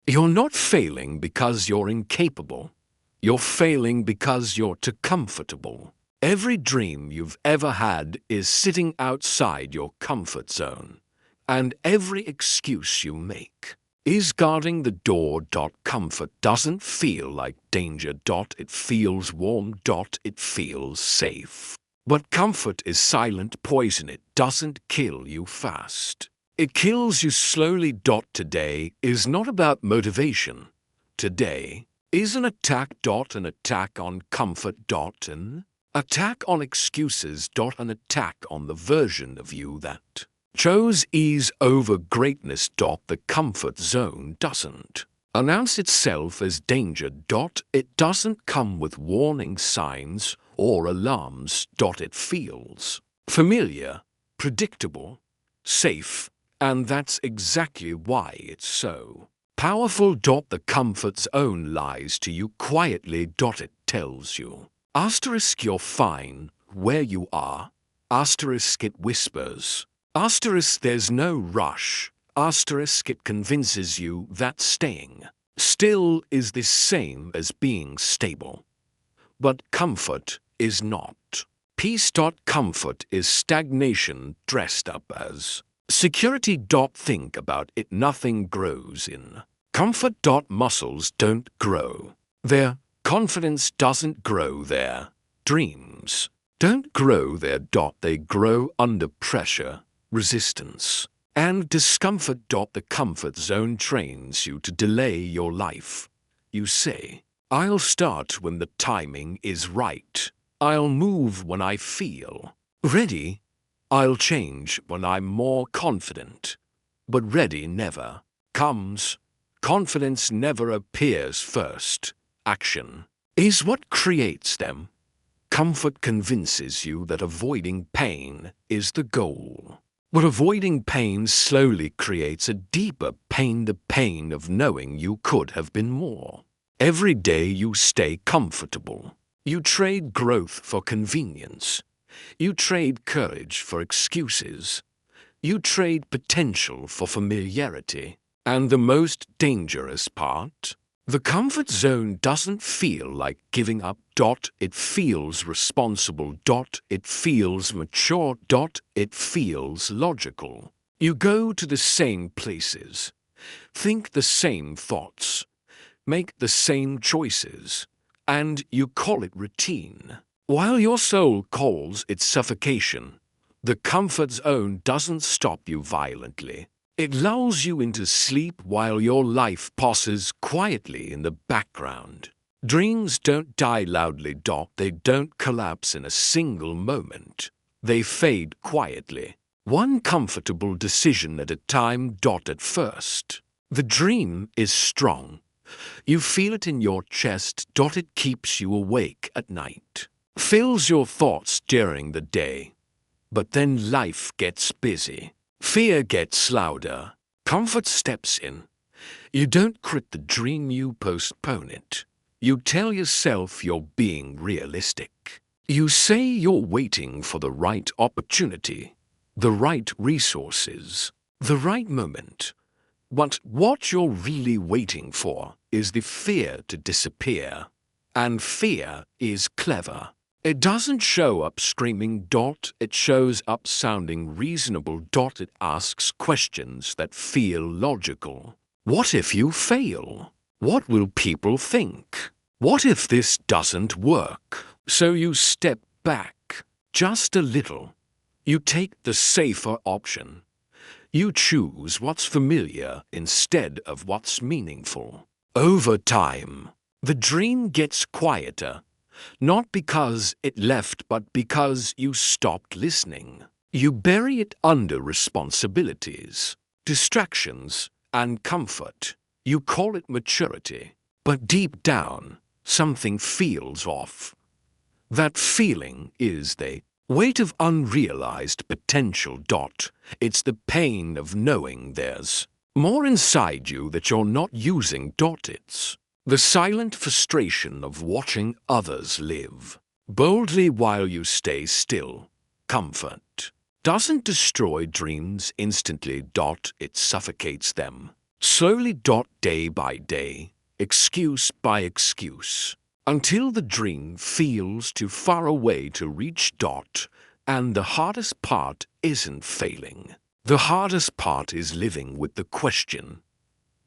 You're not failing because you're incapable. You're failing because you're too comfortable. Every dream you've ever had is sitting outside your comfort zone. And every excuse you make is guarding the door. Comfort doesn't feel like danger. It feels warm. It feels safe. But comfort is silent poison. It doesn't kill you fast. It kills you slowly. Today is not about motivation. Today is an attack. An attack on comfort. An attack on excuses. An attack on the version of you that chose ease over greatness. The comfort zone doesn't announce itself as danger. It doesn't come with warning signs or alarms. It feels familiar, predictable, safe, and that's exactly why it's so powerful. The comfort zone lies to you quietly. It tells you, asterisk, you're fine where you are. Asterisk, it whispers. Asterisk, there's no rush. Asterisk, it convinces you that staying still is the same as being stable. But comfort is not peace. Comfort is stagnation dressed up as security. Think about it. Nothing grows in comfort. Muscles don't grow there. Confidence doesn't grow there. Dreams don't grow there. They grow under pressure, resistance, and discomfort. The comfort zone trains you to delay your life. You say, I'll start when the timing is right. I'll move when I feel ready. I'll change when I'm more confident. But ready never comes. Confidence never appears first. Action is what creates them. Comfort convinces you that avoiding pain is the goal. But avoiding pain slowly creates a deeper pain, the pain of knowing you could have been more. Every day you stay comfortable. You trade growth for convenience. You trade courage for excuses. You trade potential for familiarity. And the most dangerous part? The comfort zone doesn't feel like giving up. It feels responsible. It feels mature. It feels logical. You go to the same places, think the same thoughts, make the same choices, and you call it routine. While your soul calls it suffocation, the comfort zone doesn't stop you violently. It lulls you into sleep while your life passes quietly in the background. Dreams don't die loudly. They don't collapse in a single moment. They fade quietly, one comfortable decision at a time. At first, the dream is strong. You feel it in your chest. It keeps you awake at night, fills your thoughts during the day. But then life gets busy. Fear gets louder. Comfort steps in. You don't quit the dream, you postpone it. You tell yourself you're being realistic. You say you're waiting for the right opportunity, the right resources, the right moment. But what you're really waiting for is the fear to disappear. And fear is clever. It doesn't show up screaming. It shows up sounding reasonable. It asks questions that feel logical. What if you fail? What will people think? What if this doesn't work? So you step back just a little. You take the safer option. You choose what's familiar instead of what's meaningful. Over time, the dream gets quieter. Not because it left, but because you stopped listening. You bury it under responsibilities, distractions, and comfort. You call it maturity. But deep down, something feels off. That feeling is the weight of unrealized potential. It's the pain of knowing there's more inside you that you're not using. It's the silent frustration of watching others live boldly while you stay still. Comfort doesn't destroy dreams instantly. It suffocates them. Slowly, day by day, excuse by excuse, until the dream feels too far away to reach. And the hardest part isn't failing. The hardest part is living with the question,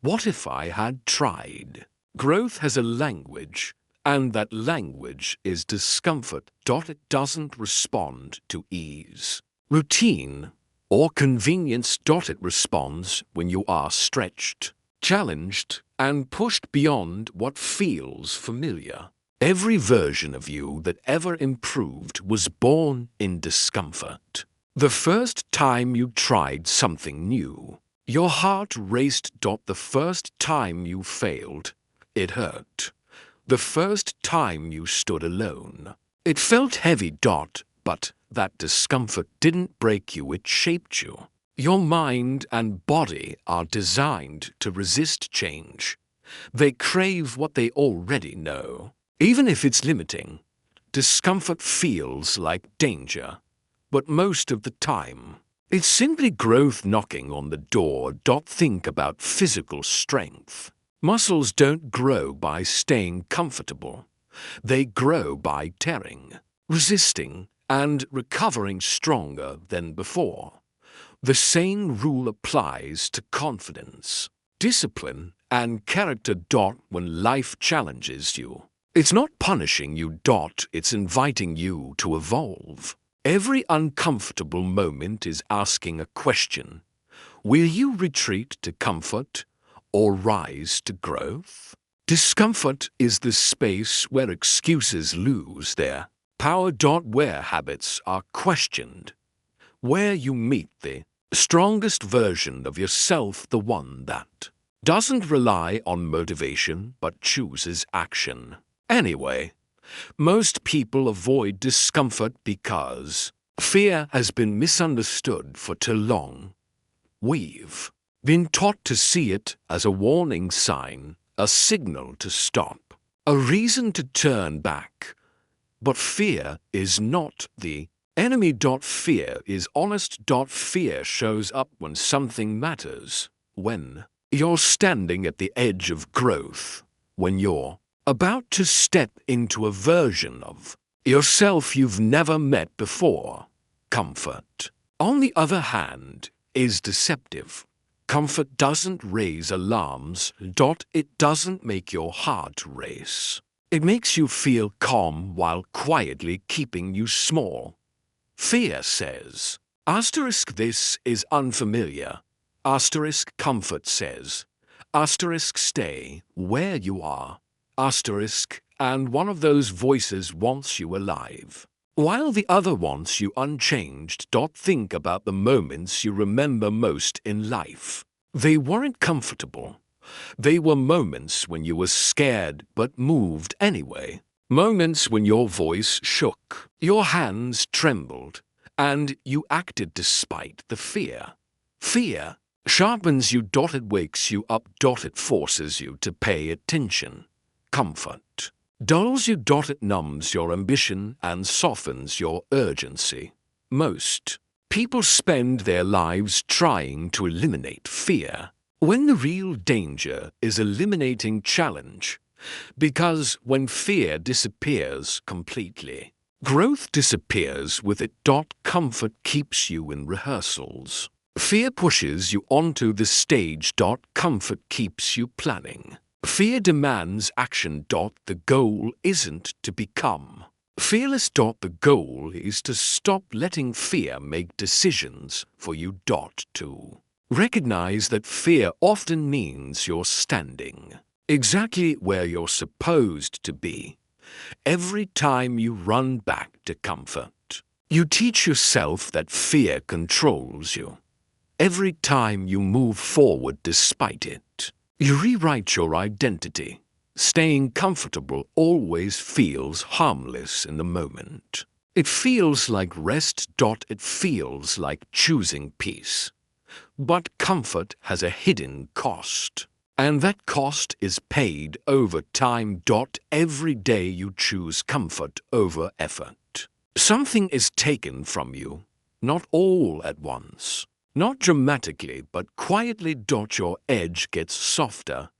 what if I had tried? Growth has a language, and that language is discomfort. It doesn't respond to ease, routine, or convenience. It responds when you are stretched, challenged, and pushed beyond what feels familiar. Every version of you that ever improved was born in discomfort. The first time you tried something new, your heart raced. The first time you failed, it hurt. The first time you stood alone, it felt heavy. But that discomfort didn't break you, it shaped you. Your mind and body are designed to resist change. They crave what they already know. Even if it's limiting, discomfort feels like danger. But most of the time, it's simply growth knocking on the door. Think about physical strength. Muscles don't grow by staying comfortable. They grow by tearing, resisting, and recovering stronger than before. The same rule applies to confidence, discipline, and character. When life challenges you, it's not punishing you. It's inviting you to evolve. Every uncomfortable moment is asking a question. Will you retreat to comfort or rise to growth? Discomfort is the space where excuses lose their power. Where habits are questioned. Where you meet the strongest version of yourself, the one that doesn't rely on motivation but chooses action. Anyway, most people avoid discomfort because fear has been misunderstood for too long. We've been taught to see it as a warning sign, a signal to stop, a reason to turn back. But fear is not the enemy. Fear is honest. Fear shows up when something matters, when you're standing at the edge of growth, when you're about to step into a version of yourself you've never met before. Comfort, on the other hand, is deceptive. Comfort doesn't raise alarms. It doesn't make your heart race. It makes you feel calm while quietly keeping you small. Fear says, this is unfamiliar. Comfort says, stay where you are. And one of those voices wants you alive, while the other wants you unchanged. Think about the moments you remember most in life. They weren't comfortable. They were moments when you were scared but moved anyway. Moments when your voice shook, your hands trembled, and you acted despite the fear. Fear sharpens you. It wakes you up. It forces you to pay attention. Comfort dulls you. It numbs your ambition and softens your urgency. Most people spend their lives trying to eliminate fear, when the real danger is eliminating challenge. Because when fear disappears completely, growth disappears with it. Comfort keeps you in rehearsals. Fear pushes you onto the stage. Comfort keeps you planning. Fear demands action. The goal isn't to become fearless. The goal is to stop letting fear make decisions for you. To recognize that fear often means you're standing exactly where you're supposed to be. Every time you run back to comfort, you teach yourself that fear controls you. Every time you move forward despite it, you rewrite your identity. Staying comfortable always feels harmless in the moment. It feels like rest. It feels like choosing peace. But comfort has a hidden cost. And that cost is paid over time. Every day you choose comfort over effort, something is taken from you, not all at once. Not dramatically, but quietly. Your edge gets softer.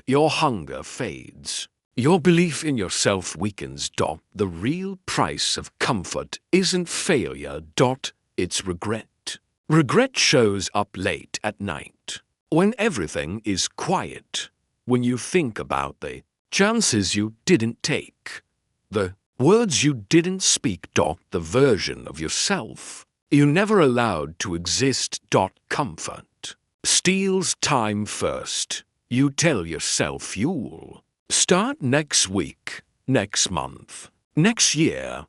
Your hunger fades. Your belief in yourself weakens. The real price of comfort isn't failure. It's regret. Regret shows up late at night, when everything is quiet, when you think about the chances you didn't take, the words you didn't speak. The version of yourself you never allowed to exist. Comfort steals time first. You tell yourself you'll start next week, next month, next year.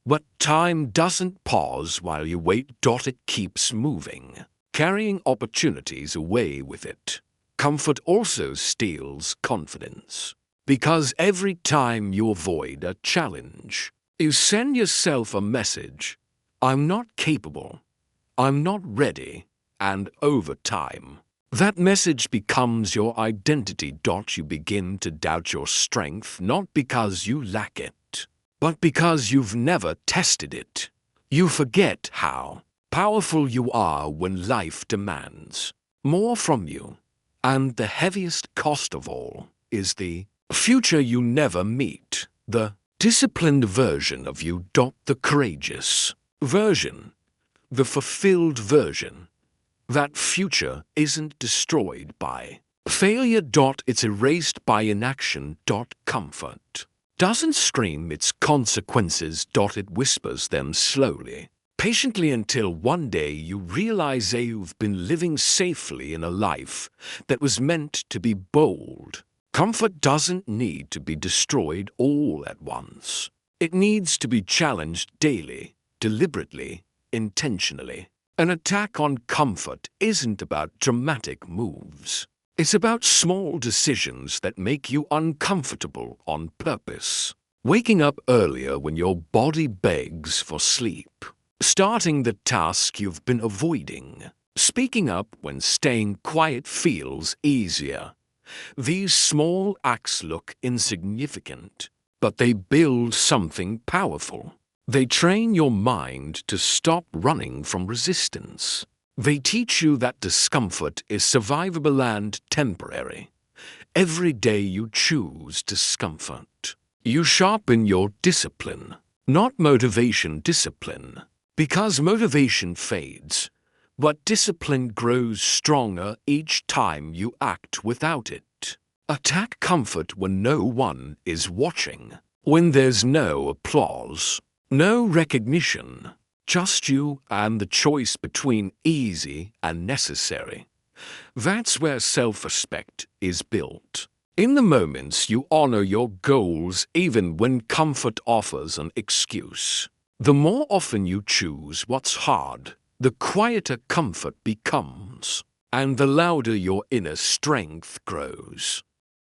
But time doesn't pause while you wait. It keeps moving, carrying opportunities away with it. Comfort also steals confidence, because every time you avoid a challenge, you send yourself a message: I'm not capable, I'm not ready, and over time, that message becomes your identity. You begin to doubt your strength, not because you lack it, but because you've never tested it. You forget how powerful you are when life demands more from you. And the heaviest cost of all is the future you never meet, the disciplined version of you. The courageous version, the fulfilled version. That future isn't destroyed by failure. It's erased by inaction. Comfort doesn't scream its consequences. It whispers them slowly, patiently, until one day you realize you've been living safely in a life that was meant to be bold. Comfort doesn't need to be destroyed all at once. It needs to be challenged daily, deliberately, intentionally. An attack on comfort isn't about dramatic moves. It's about small decisions that make you uncomfortable on purpose. Waking up earlier when your body begs for sleep. Starting the task you've been avoiding. Speaking up when staying quiet feels easier. These small acts look insignificant, but they build something powerful. They train your mind to stop running from resistance. They teach you that discomfort is survivable and temporary. Every day you choose discomfort, you sharpen your discipline, not motivation. Discipline. Because motivation fades, but discipline grows stronger each time you act without it. Attack comfort when no one is watching, when there's no applause. No recognition, just you and the choice between easy and necessary. That's where self-respect is built. In the moments you honor your goals even when comfort offers an excuse. The more often you choose what's hard, the quieter comfort becomes, and the louder your inner strength grows.